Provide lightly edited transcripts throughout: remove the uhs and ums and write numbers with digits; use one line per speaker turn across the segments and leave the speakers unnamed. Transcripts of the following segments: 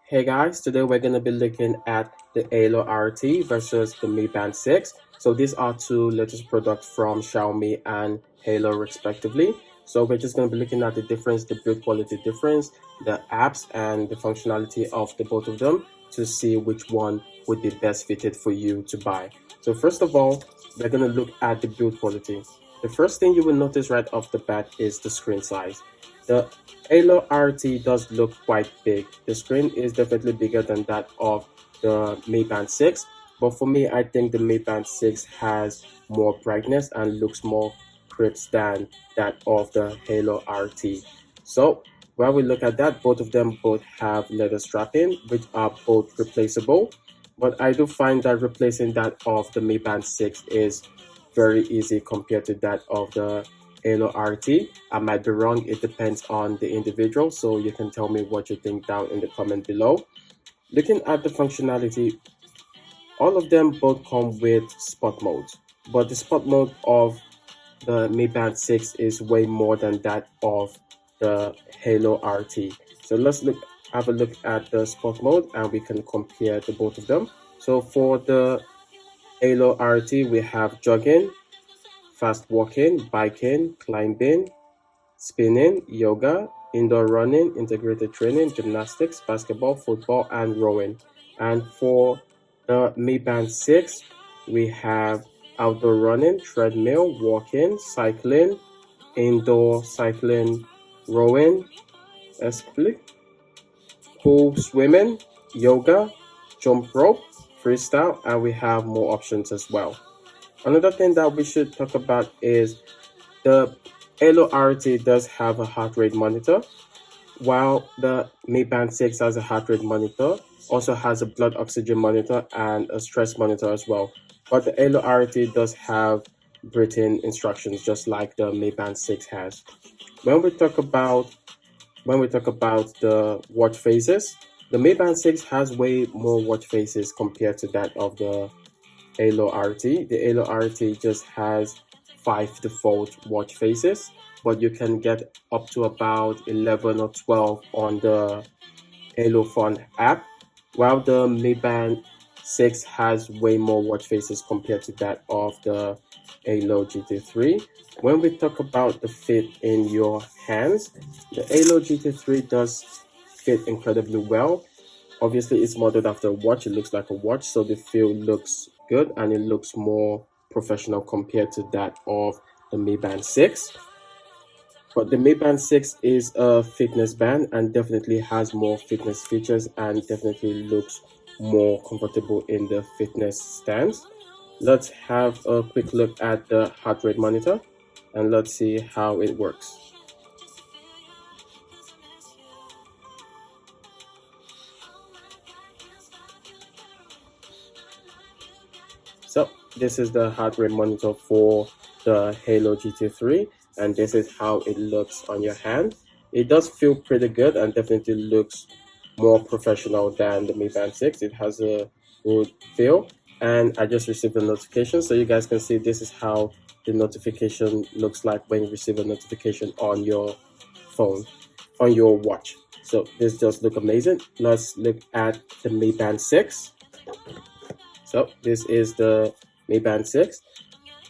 Hey guys, today we're going to be looking at the Haylou RT versus the Mi Band 6. So these are two latest products from Xiaomi and Haylou respectively. So we're just going to be looking at the difference, the build quality difference, the apps and the functionality of the both of them to see which one would be best fitted for you to buy. So first of all, we're going to look at the build quality. The first thing you will notice right off the bat is the screen size. The Haylou RT does look quite big. The screen is definitely bigger than that of the Mi Band 6, but for me, I think the Mi Band 6 has more brightness and looks more crisp than that of the Haylou RT. So while we look at that, both of them both have leather strapping, which are both replaceable. But I do find that replacing that of the Mi Band 6 is very easy compared to that of the Haylou RT. I might be wrong, it depends on the individual, so you can tell me what you think down in the comment below. Looking at the functionality, all of them both come with sport mode, but the sport mode of the Mi Band 6 is way more than that of the Haylou RT. So let's have a look at the sport mode and we can compare the both of them. So for the Haylou RT, we have jogging, fast walking, biking, climbing, spinning, yoga, indoor running, integrated training, gymnastics, basketball, football, and rowing. And for the Mi Band 6, we have outdoor running, treadmill, walking, cycling, indoor cycling, rowing, split, pool swimming, yoga, jump rope, freestyle, and we have more options as well. Another thing that we should talk about is the Haylou RT does have a heart rate monitor, while the Mi Band 6 has a heart rate monitor, also has a blood oxygen monitor and a stress monitor as well. But the Haylou RT does have breathing instructions just like the Mi Band 6 has. When we talk about the watch faces, the Mi Band 6 has way more watch faces compared to that of the Haylou RT. The Haylou RT just has 5 default watch faces, but you can get up to about 11 or 12 on the Haylou Fun app, while the Mi Band 6 has way more watch faces compared to that of the Haylou GT3. When we talk about the fit in your hands, the Haylou GT3 does fit incredibly well. Obviously, it's modeled after a watch. It looks like a watch, so the feel looks good and it looks more professional compared to that of the Mi Band 6. But the Mi Band 6 is a fitness band and definitely has more fitness features and definitely looks more comfortable in the fitness stance. Let's have a quick look at the heart rate monitor and let's see how it works. So this is the heart rate monitor for the Haylou GT3 and this is how it looks on your hand. It does feel pretty good and definitely looks more professional than the Mi Band 6. It has a good feel and I just received a notification, so you guys can see this is how the notification looks like when you receive a notification on your phone, on your watch. So this just looks amazing. Let's look at the Mi Band 6. So this is the Mi Band 6.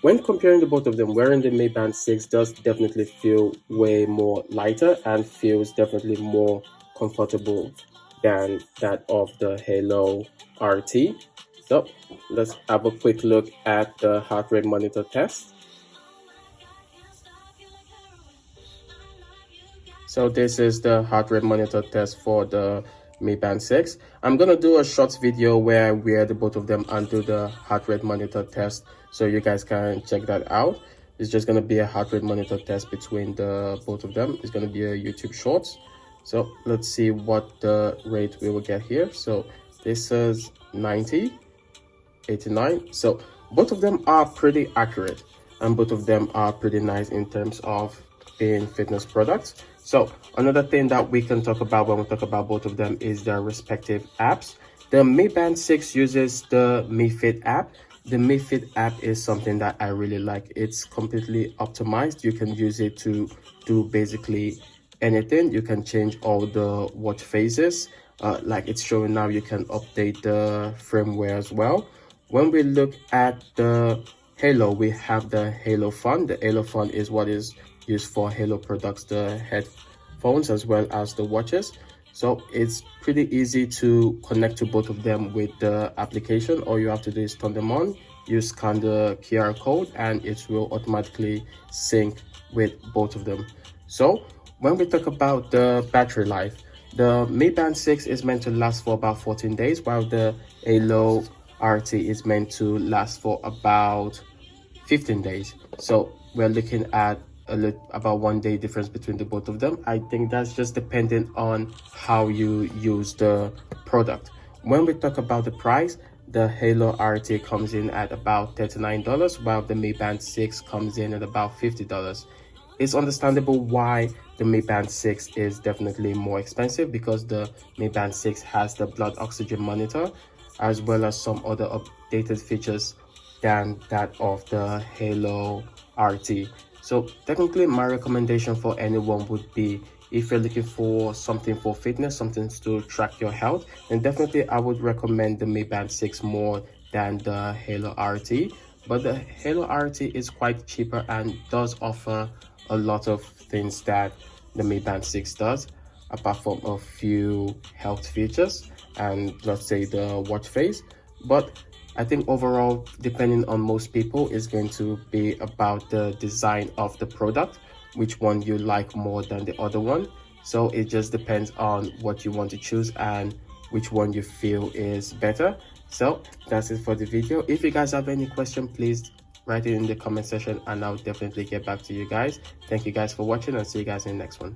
When comparing the both of them, wearing the Mi Band 6 does definitely feel way more lighter and feels definitely more comfortable than that of the Haylou RT. So let's have a quick look at the heart rate monitor test. So this is the heart rate monitor test for the Mi Band 6. I'm gonna do a short video where I wear the both of them and do the heart rate monitor test, so you guys can check that out. It's just gonna be a heart rate monitor test between the both of them. It's gonna be a YouTube Shorts. So let's see what the rate we will get here. So this is 90, 89. So both of them are pretty accurate and both of them are pretty nice in terms of being fitness products. So another thing that we can talk about when we talk about both of them is their respective apps. The Mi Band 6 uses the Mi Fit app. The Mi Fit app is something that I really like. It's completely optimized. You can use it to do basically anything. You can change all the watch faces like it's showing now, you can update the firmware as well. When we look at the Haylou, we have the Haylou Fun. The Haylou Fun is what is used for Haylou products, the headphones as well as the watches. So it's pretty easy to connect to both of them with the application. All you have to do is turn them on, you scan the QR code, and it will automatically sync with both of them. So when we talk about the battery life, the Mi Band 6 is meant to last for about 14 days, while the Haylou RT is meant to last for about 15 days. So we're looking at about 1 day difference between the both of them. I think that's just dependent on how you use the product. When we talk about the price, the Haylou RT comes in at about $39, while the Mi Band 6 comes in at about $50. It's understandable why the Mi Band 6 is definitely more expensive, because the Mi Band 6 has the blood oxygen monitor as well as some other updated features than that of the Haylou RT. So technically my recommendation for anyone would be, if you're looking for something for fitness, something to track your health, then definitely I would recommend the Mi Band 6 more than the Haylou RT. But the Haylou RT is quite cheaper and does offer a lot of things that the Mi Band 6 does, apart from a few health features and let's say the watch face. But I think overall, depending on most people, is going to be about the design of the product, which one you like more than the other one. So it just depends on what you want to choose and which one you feel is better. So that's it for the video. If you guys have any question, please write it in the comment section and I'll definitely get back to you guys. Thank you guys for watching, and see you guys in the next one.